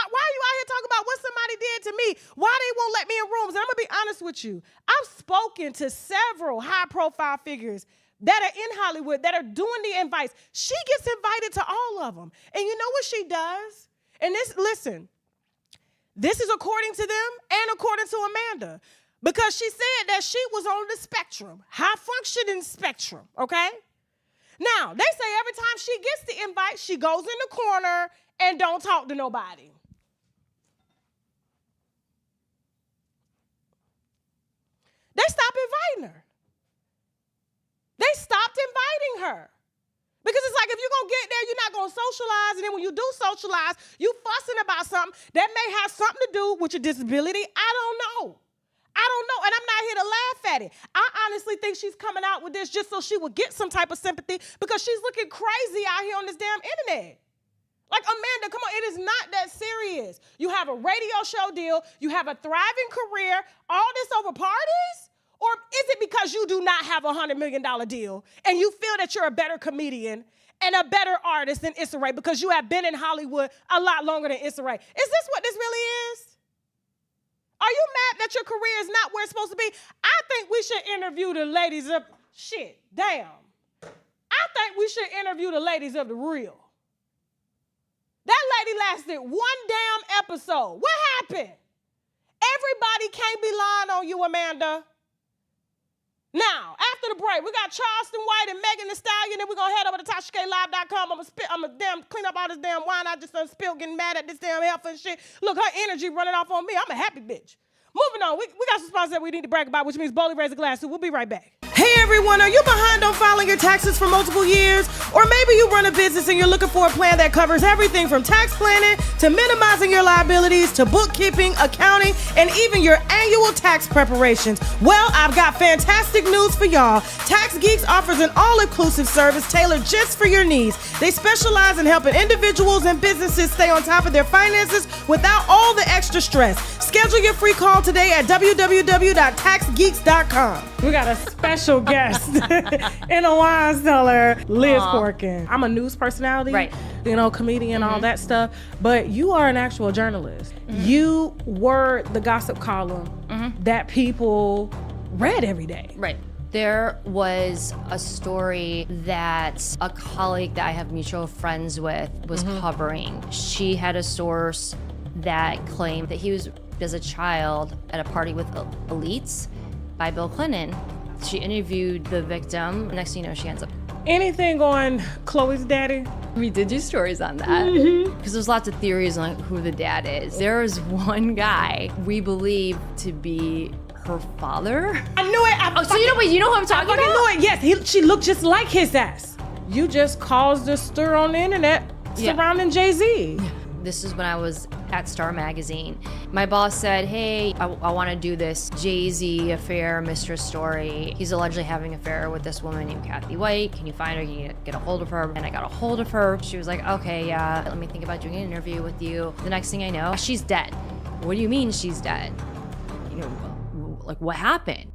Speaker 1: here talking about what somebody did to me? Why they won't let me in rooms? And I'm going to be honest with you. I've spoken to several high-profile figures that are in Hollywood that are doing the invites. She gets invited to all of them. And you know what she does? And this is according to them and according to Amanda. Because she said that she was on the spectrum, high-functioning spectrum, okay? Now, they say every time she gets the invite, she goes in the corner and don't talk to nobody. They stopped inviting her. They stopped inviting her. Because it's like, if you're going to get there, you're not going to socialize. And then when you do socialize, you fussing about something that may have something to do with your disability. I don't know. And I'm not here to laugh at it. I honestly think she's coming out with this just so she would get some type of sympathy, because she's looking crazy out here on this damn internet. Like, Amanda, come on, it is not that serious. You have a radio show deal. You have a thriving career. All this over parties? Or is it because you do not have a $100 million deal and you feel that you're a better comedian and a better artist than Issa Rae because you have been in Hollywood a lot longer than Issa Rae? Is this what this really is? Are you mad that your career is not where it's supposed to be? I think we should interview the ladies of... Shit, damn. I think we should interview the ladies of The Real. That lady lasted one damn episode. What happened? Everybody can't be lying on you, Amanda. Now, after the break, we got Charleston White and Megan Thee Stallion, then we're going to head over to tashaklive.com. I'm going to clean up all this damn wine I just done spilled, getting mad at this damn heifer and shit. Look, her energy running off on me. I'm a happy bitch. Moving on, we got some sponsors that we need to brag about, which means boldly raise a glass. So we'll be right back. Hey everyone, are you behind on filing your taxes for multiple years? Or maybe you run a business and you're looking for a plan that covers everything from tax planning to minimizing your liabilities to bookkeeping, accounting, and even your annual tax preparations. Well, I've got fantastic news for y'all. Tax Geeks offers an all-inclusive service tailored just for your needs. They specialize in helping individuals and businesses stay on top of their finances without all the extra stress. Schedule your free call today at www.taxgeeks.com. We got a special guest in a wine cellar, Liz Corkin. I'm a news personality,
Speaker 2: Right.
Speaker 1: you know, comedian, all that stuff, but you are an actual journalist. You were the gossip column that people read every day.
Speaker 2: Right. There was a story that a colleague that I have mutual friends with was covering. She had a source that claimed that he was, as a child, at a party with elites by Bill Clinton. She interviewed the victim. Next thing you know, she ends up.
Speaker 1: Anything on Chloe's daddy?
Speaker 2: We did do stories on that because there's lots of theories on who the dad is. There is one guy we believe to be her father.
Speaker 1: I knew it.
Speaker 2: So you know who I'm talking
Speaker 1: I
Speaker 2: about?
Speaker 1: knew it. Yes, she looked just like his ass. You just caused a stir on the internet surrounding Jay-Z.
Speaker 2: This is when I was at Star Magazine. My boss said, hey, I want to do this Jay-Z affair mistress story. He's allegedly having an affair with this woman named Kathy White. Can you find her? Can you get a hold of her? And I got a hold of her. She was like, okay, yeah, let me think about doing an interview with you. The next thing I know, she's dead. What do you mean she's dead? You know, like what happened?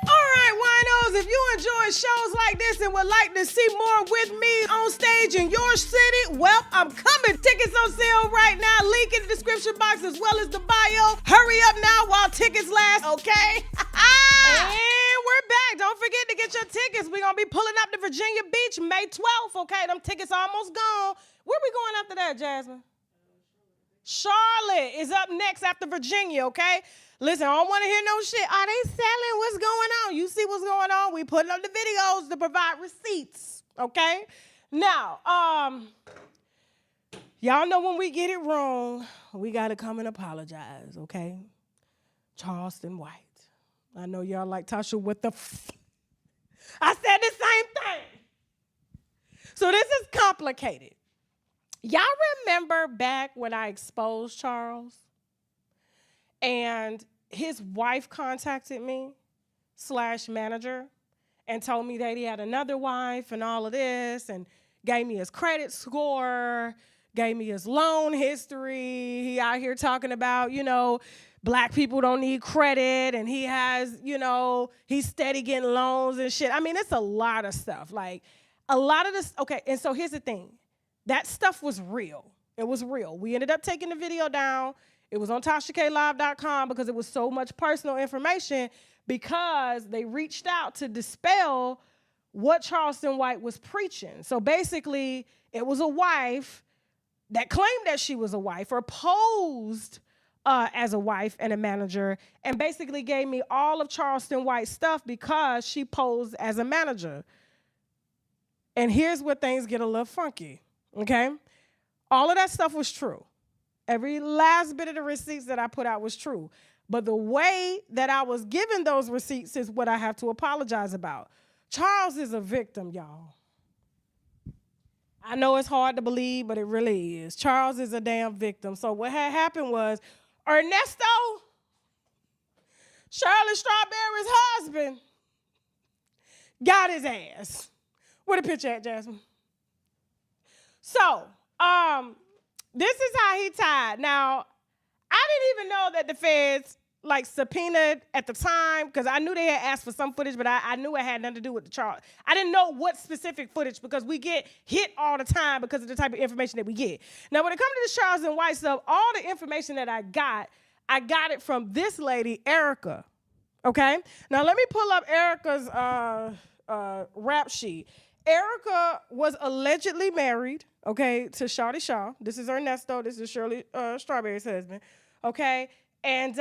Speaker 1: All right, winos, if you enjoy shows like this and would like to see more with me on stage in your city, well, I'm coming. Tickets on sale right now. Link in the description box as well as the bio. Hurry up now while tickets last, okay? And we're back. Don't forget to get your tickets. We're going to be pulling up to Virginia Beach May 12th, okay? Them tickets almost gone. Where we going after that, Jasmine? Charlotte is up next after Virginia, okay? Listen, I don't want to hear no shit. Are they selling? What's going on? You see what's going on? We putting up the videos to provide receipts, okay? Now, y'all know when we get it wrong, we got to come and apologize, okay? Charleston White. I know y'all like Tasha with the I said the same thing. So this is complicated. Y'all remember back when I exposed Charles? And his wife contacted me, /manager, and told me that he had another wife and all of this, and gave me his credit score, gave me his loan history. He out here talking about, you know, black people don't need credit, and he has, you know, he's steady getting loans and shit. I mean, it's a lot of stuff. Like, a lot of this, okay, and so here's the thing. That stuff was real. It was real. We ended up taking the video down. It was on TashaKLive.com because it was so much personal information because they reached out to dispel what Charleston White was preaching. So basically, it was a wife that claimed that she was a wife or posed as a wife and a manager and basically gave me all of Charleston White's stuff because she posed as a manager. And here's where things get a little funky, okay? All of that stuff was true. Every last bit of the receipts that I put out was true. But the way that I was given those receipts is what I have to apologize about. Charles is a victim, y'all. I know it's hard to believe, but it really is. Charles is a damn victim. So what had happened was Ernesto, Shirley Strawberry's husband, got his ass. Where the picture at, Jasmine? So, this is how he tied. Now, I didn't even know that the feds like subpoenaed at the time because I knew they had asked for some footage, but I knew it had nothing to do with the charge. I didn't know what specific footage because we get hit all the time because of the type of information that we get. Now, when it comes to the Charleston White stuff, all the information that I got it from this lady, Erica. Okay? Now, let me pull up Erica's rap sheet. Erica was allegedly married, okay, to Shawty Shaw. This is Ernesto. This is Shirley Strawberry's husband, okay? And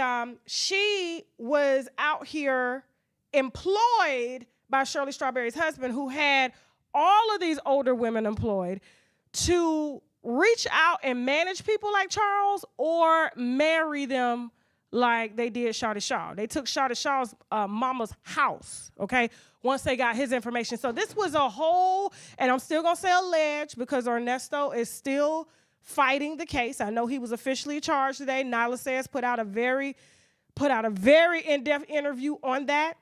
Speaker 1: she was out here employed by Shirley Strawberry's husband, who had all of these older women employed to reach out and manage people like Charles or marry them like they did Shawty Shaw. They took Shawty Shaw's mama's house, okay, once they got his information. So this was a whole, and I'm still going to say alleged because Ernesto is still fighting the case. I know he was officially charged today. Nyla says put out a very in-depth interview on that.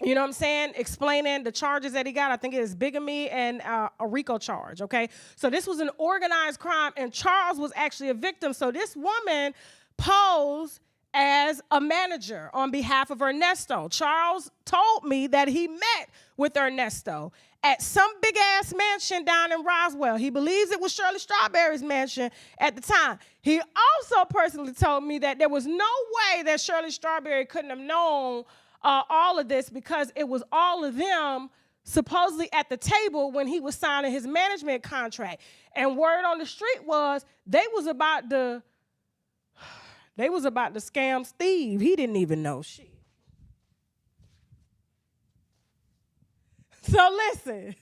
Speaker 1: You know what I'm saying? Explaining the charges that he got. I think it is bigamy and a RICO charge, okay? So this was an organized crime, and Charles was actually a victim. So this woman posed as a manager on behalf of Ernesto. Charles told me that he met with Ernesto at some big-ass mansion down in Roswell. He believes it was Shirley Strawberry's mansion at the time. He also personally told me that there was no way that Shirley Strawberry couldn't have known all of this because it was all of them supposedly at the table when he was signing his management contract. And word on the street was they was about to scam Steve. He didn't even know shit. So listen.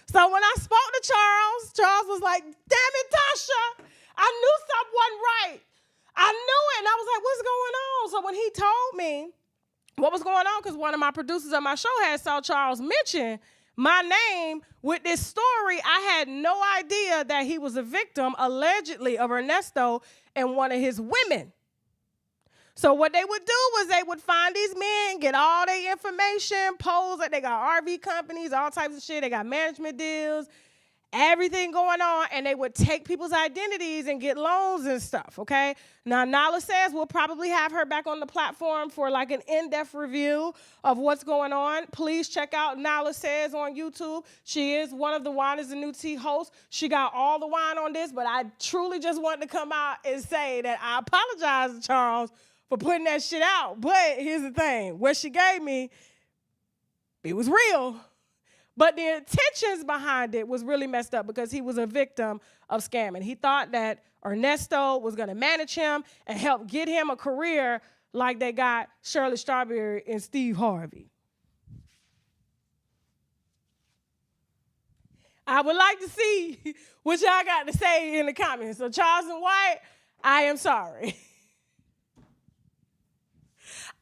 Speaker 1: So when I spoke to Charles, Charles was like, damn it, Tasha, I knew something wasn't right. I knew it. And I was like, what's going on? So when he told me what was going on, because one of my producers on my show had saw Charles mention my name with this story, I had no idea that he was a victim, allegedly, of Ernesto and one of his women. So what they would do was they would find these men, get all their information, pose like they got RV companies, all types of shit. They got management deals, everything going on, and they would take people's identities and get loans and stuff, okay? Now, Nyla says we'll probably have her back on the platform for like an in-depth review of what's going on. Please check out Nyla Says on YouTube. She is one of the Wine is the New Tea hosts. She got all the wine on this, but I truly just wanted to come out and say that I apologize to Charles for putting that shit out. But here's the thing. What she gave me, it was real. But the intentions behind it was really messed up because he was a victim of scamming. He thought that Ernesto was going to manage him and help get him a career like they got Shirley Strawberry and Steve Harvey. I would like to see what y'all got to say in the comments. So Charles and White, I am sorry.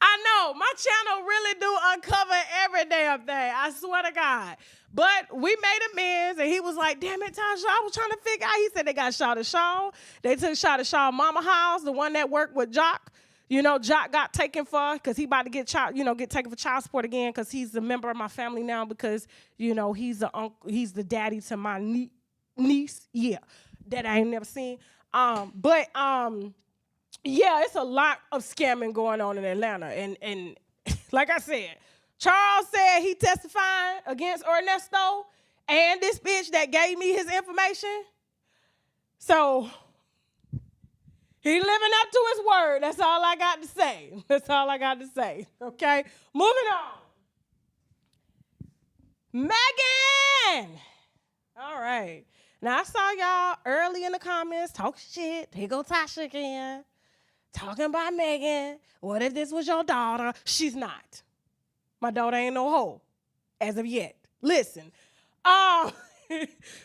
Speaker 1: I know, my channel really do uncover every damn thing. I swear to God. But we made amends, and he was like, damn it, Tasha, I was trying to figure out. He said they got Shawty Shaw. They took Shawty Shaw mama house, the one that worked with Jock. You know, Jock got taken for, because he about to get taken for child support again, because he's a member of my family now, because, you know, he's the daddy to my niece. Yeah, that I ain't never seen. Yeah, it's a lot of scamming going on in Atlanta. And like I said, Charles said he testified against Ernesto and this bitch that gave me his information. So he living up to his word. That's all I got to say. That's all I got to say. Okay? Moving on. Megan! All right. Now, I saw y'all early in the comments talking shit. Here go Tasha again. Talking about Megan. What if this was your daughter? She's not. My daughter ain't no hoe as of yet. Listen,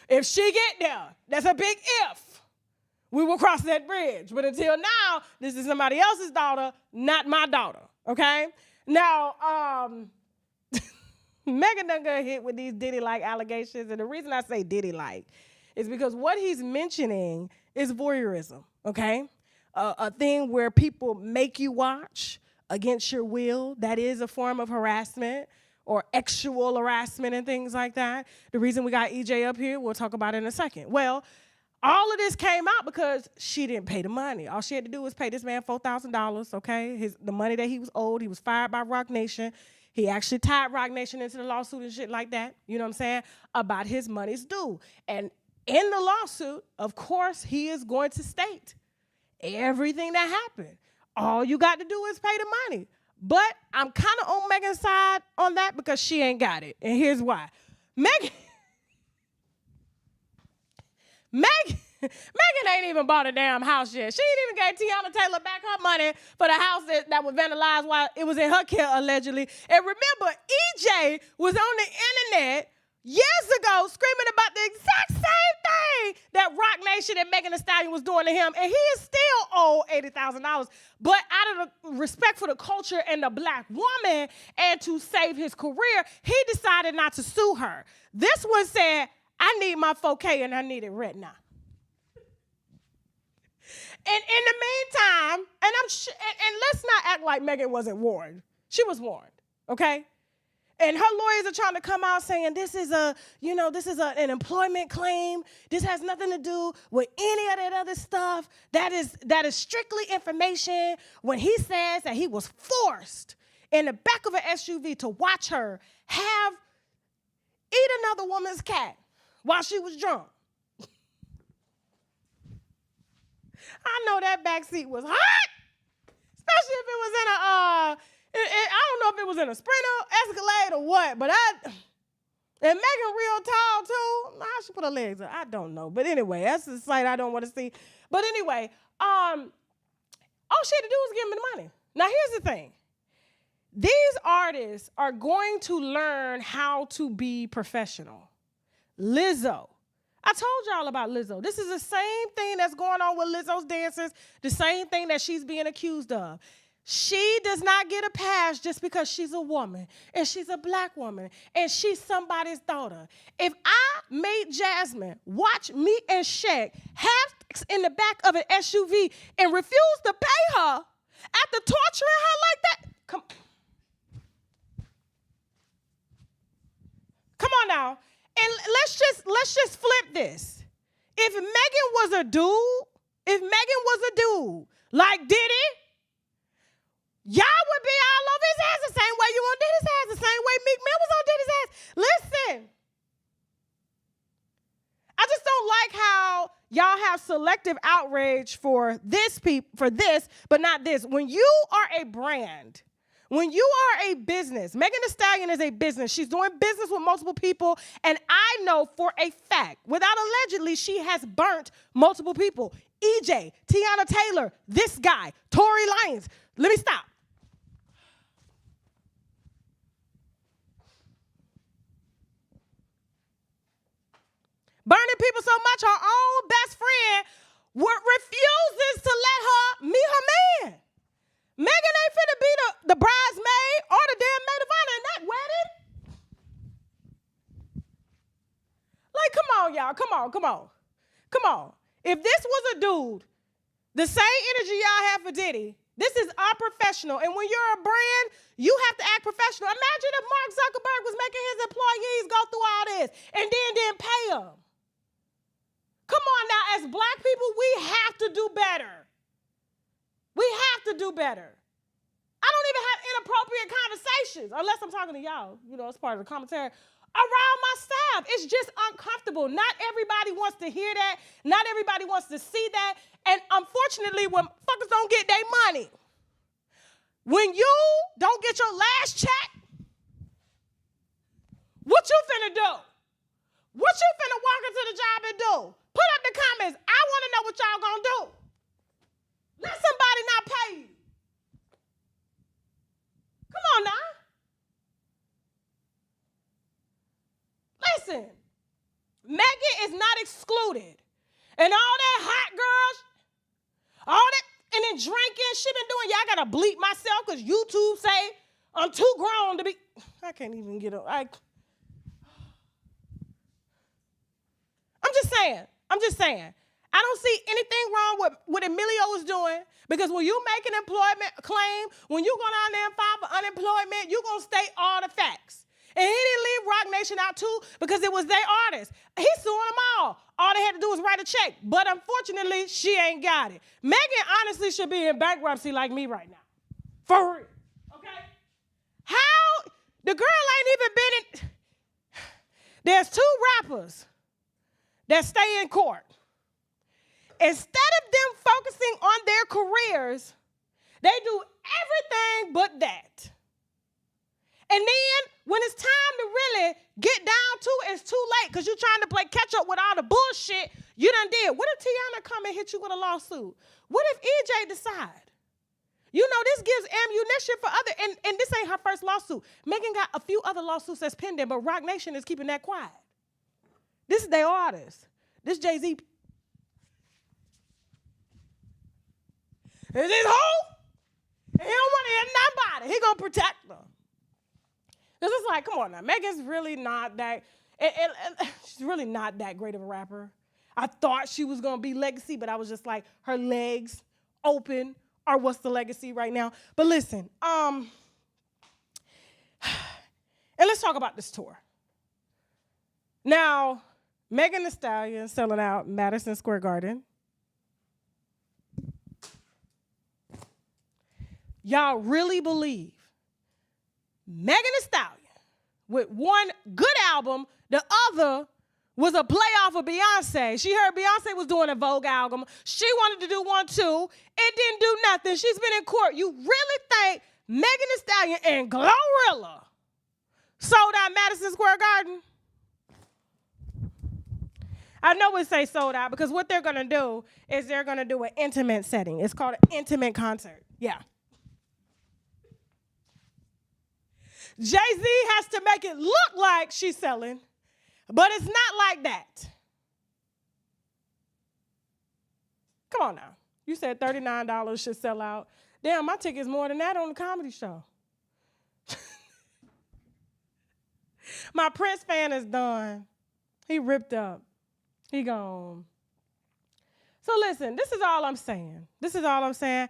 Speaker 1: if she get there, that's a big if. We will cross that bridge. But until now, this is somebody else's daughter, not my daughter, okay? Now, Megan done got hit with these Diddy-like allegations, and the reason I say Diddy-like is because what he's mentioning is voyeurism, okay? A thing where people make you watch against your will. That is a form of harassment or sexual harassment and things like that. The reason we got EJ up here, we'll talk about it in a second. Well, all of this came out because she didn't pay the money. All she had to do was pay this man $4,000, okay? The money that he was owed. He was fired by Roc Nation. He actually tied Roc Nation into the lawsuit and shit like that, you know what I'm saying, about his money's due. And in the lawsuit, of course, he is going to state everything that happened. All you got to do is pay the money. But I'm kind of on Megan's side on that because she ain't got it. And here's why. Megan ain't even bought a damn house yet. She ain't even gave Tiana Taylor back her money for the house that was vandalized while it was in her care, allegedly. And remember, EJ was on the internet years ago screaming about the exact same thing that Roc Nation and Megan Thee Stallion was doing to him, and he is still owed $80,000. But out of the respect for the culture and the black woman and to save his career, he decided not to sue her. This one said, I need my 4K and I need it right now. And in the meantime, and let's not act like Megan wasn't warned. She was warned, okay? And her lawyers are trying to come out saying this is an employment claim. This has nothing to do with any of that other stuff. That is strictly information when he says that he was forced in the back of an SUV to watch her eat another woman's cat while she was drunk. I know that back seat was hot, especially if it was in a I don't know if it was in a Sprinter, Escalade, or what, but and Megan real tall, too. How she put her legs up? I don't know. But anyway, that's the sight I don't want to see. But anyway, all she had to do was give me the money. Now, here's the thing. These artists are going to learn how to be professional. Lizzo. I told y'all about Lizzo. This is the same thing that's going on with Lizzo's dancers, the same thing that she's being accused of. She does not get a pass just because she's a woman and she's a black woman and she's somebody's daughter. If I made Jasmine watch me and Shaq have sex in the back of an SUV and refuse to pay her after torturing her like that, come on now. And let's just flip this. If Megan was a dude like Diddy, y'all would be all over his ass the same way you on Diddy's ass, the same way Meek Mill was on Diddy's ass. Listen, I just don't like how y'all have selective outrage for this, but not this. When you are a brand, when you are a business, Megan Thee Stallion is a business. She's doing business with multiple people, and I know for a fact, without allegedly, she has burnt multiple people. EJ, Tiana Taylor, this guy, Tory Lanez. Let me stop. Burning people so much, her own best friend refuses to let her meet her man. Megan ain't finna be the bridesmaid or the damn maid of honor in that wedding. Like, come on, y'all. Come on. If this was a dude, the same energy y'all have for Diddy, this is unprofessional. And when you're a brand, you have to act professional. Imagine if Mark Zuckerberg was making his employees go through all this and then didn't pay them. Come on now, as black people, we have to do better. We have to do better. I don't even have inappropriate conversations, unless I'm talking to y'all, it's part of the commentary, around my staff. It's just uncomfortable. Not everybody wants to hear that. Not everybody wants to see that. And unfortunately, when fuckers don't get their money, when you don't get your last check, what you finna do? What you finna walk into the job and do? Put up the comments. I want to know what y'all gonna do. Let somebody not pay you. Come on now. Listen, Megan is not excluded. And all that hot girls, all that, and then drinking, she been doing, y'all gotta bleep myself because YouTube say I'm too grown to be, I can't even get up. I'm just saying. I don't see anything wrong with what Emilio was doing, because when you make an employment claim, when you go down there and file for unemployment, you're going to state all the facts. And he didn't leave Roc Nation out too because it was their artist. He's suing them all. All they had to do was write a check. But unfortunately, she ain't got it. Megan honestly should be in bankruptcy like me right now. For real. Okay? How? The girl ain't even been in. There's 2 rappers that stay in court. Instead of them focusing on their careers, they do everything but that. And then when it's time to really get down to it, it's too late because you're trying to play catch up with all the bullshit you done did. What if Tiana come and hit you with a lawsuit? What if EJ decide? This gives ammunition for other, and this ain't her first lawsuit. Megan got a few other lawsuits that's pending, but Roc Nation is keeping that quiet. This is their artist. This Jay-Z. It's his hoe. And he don't want to hit nobody. He gonna protect her. Cause it's like, come on now, Megan's really not that. She's really not that great of a rapper. I thought she was gonna be legacy, but I was just like, her legs open are what's the legacy right now. But listen, and let's talk about this tour. Now, Megan Thee Stallion selling out Madison Square Garden. Y'all really believe Megan Thee Stallion with one good album, the other was a playoff of Beyonce. She heard Beyonce was doing a Vogue album. She wanted to do one too. It didn't do nothing. She's been in court. You really think Megan Thee Stallion and Glorilla sold out Madison Square Garden? I know we say sold out because what they're going to do is they're going to do an intimate setting. It's called an intimate concert. Yeah. Jay-Z has to make it look like she's selling, but it's not like that. Come on now. You said $39 should sell out. Damn, my ticket's more than that on the comedy show. My Prince fan is done. He ripped up. He gone. So listen, this is all I'm saying. This is all I'm saying.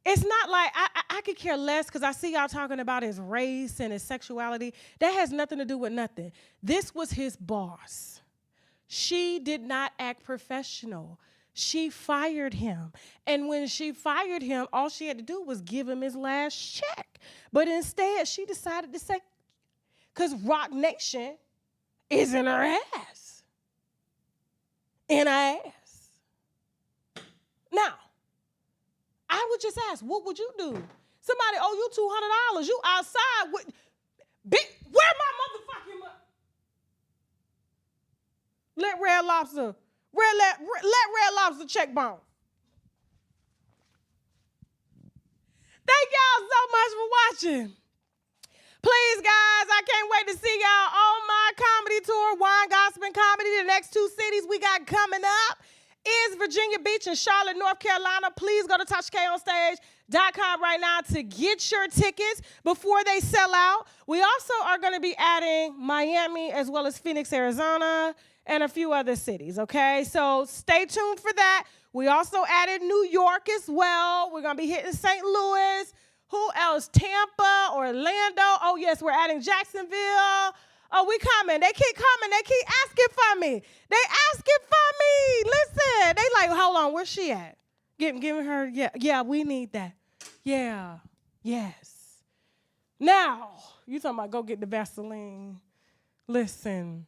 Speaker 1: It's not like I could care less because I see y'all talking about his race and his sexuality. That has nothing to do with nothing. This was his boss. She did not act professional. She fired him. And when she fired him, all she had to do was give him his last check. But instead, she decided to say, because Rock Nation is in her ass. In her ass. Now, I would just ask, what would you do? Somebody owe you $200. You outside with, where my motherfucking money? Let Red Lobster check bone. Thank y'all so much for watching. Please, guys, I can't wait to see y'all on my comedy tour, Wine, Gossip, and Comedy. The next 2 cities we got coming up is Virginia Beach and Charlotte, North Carolina. Please go to tashakonstage.com right now to get your tickets before they sell out. We also are going to be adding Miami as well as Phoenix, Arizona, and a few other cities, okay? So stay tuned for that. We also added New York as well. We're going to be hitting St. Louis. Who else? Tampa, Orlando. Oh, yes, we're adding Jacksonville. Oh, we coming. They keep coming. They keep asking for me. They asking for me. Listen, they like, hold on, where's she at? Giving her, yeah, we need that. Yeah, yes. Now, you talking about go get the Vaseline. Listen.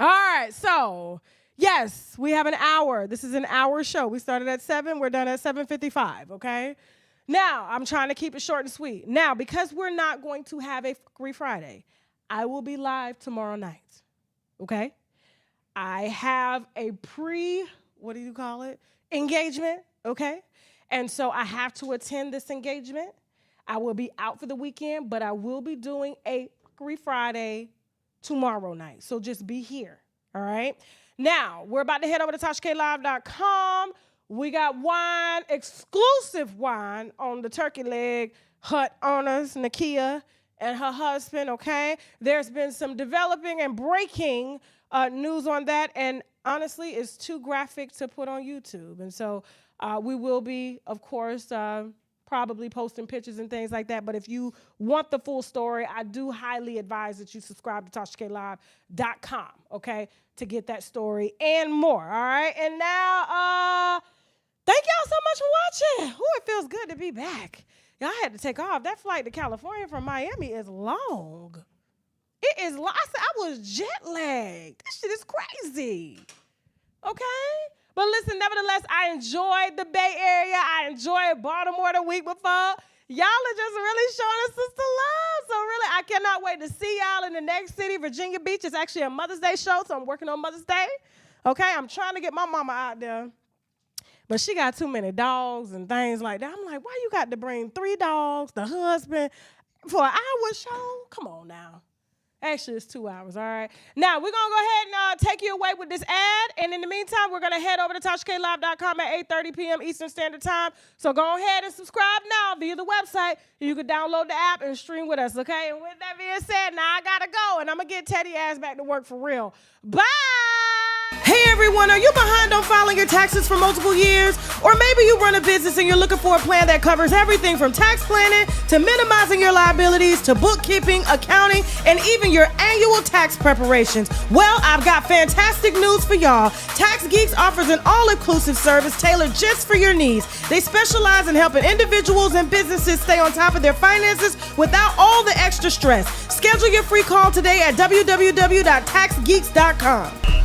Speaker 1: All right, so, yes, we have an hour. This is an hour show. We started at 7. We're done at 7:55, okay? Now, I'm trying to keep it short and sweet. Now, because we're not going to have a Free Friday, I will be live tomorrow night, okay? I have a engagement, okay? And so I have to attend this engagement. I will be out for the weekend, but I will be doing a Free Friday tomorrow night. So just be here, all right? Now, we're about to head over to TashaKLive.com. We got wine, exclusive wine on the Turkey Leg Hut owners, Nakia and her husband, okay? There's been some developing and breaking news on that, and honestly, it's too graphic to put on YouTube. And so we will be, of course, probably posting pictures and things like that. But if you want the full story, I do highly advise that you subscribe to TashaKLive.com, okay, to get that story and more, all right? And now, thank y'all so much for watching. Ooh, it feels good to be back. Y'all had to take off. That flight to California from Miami is long. It is long. I was jet lagged. This shit is crazy. Okay? But listen, nevertheless, I enjoyed the Bay Area. I enjoyed Baltimore the week before. Y'all are just really showing us sister love. So really, I cannot wait to see y'all in the next city, Virginia Beach. It's actually a Mother's Day show, so I'm working on Mother's Day. Okay? I'm trying to get my mama out there. But she got too many dogs and things like that. I'm like, why you got to bring 3 dogs, the husband, for an hour show? Come on now. Actually, it's 2 hours, all right? Now, we're going to go ahead and take you away with this ad. And in the meantime, we're going to head over to TashaKLive.com at 8:30 p.m. Eastern Standard Time. So go ahead and subscribe now via the website. You can download the app and stream with us, okay? And with that being said, now I got to go. And I'm going to get Teddy ass back to work for real. Bye! Hey everyone, are you behind on filing your taxes for multiple years? Or maybe you run a business and you're looking for a plan that covers everything from tax planning to minimizing your liabilities to bookkeeping, accounting, and even your annual tax preparations. Well, I've got fantastic news for y'all. Tax Geeks offers an all-inclusive service tailored just for your needs. They specialize in helping individuals and businesses stay on top of their finances without all the extra stress. Schedule your free call today at www.taxgeeks.com.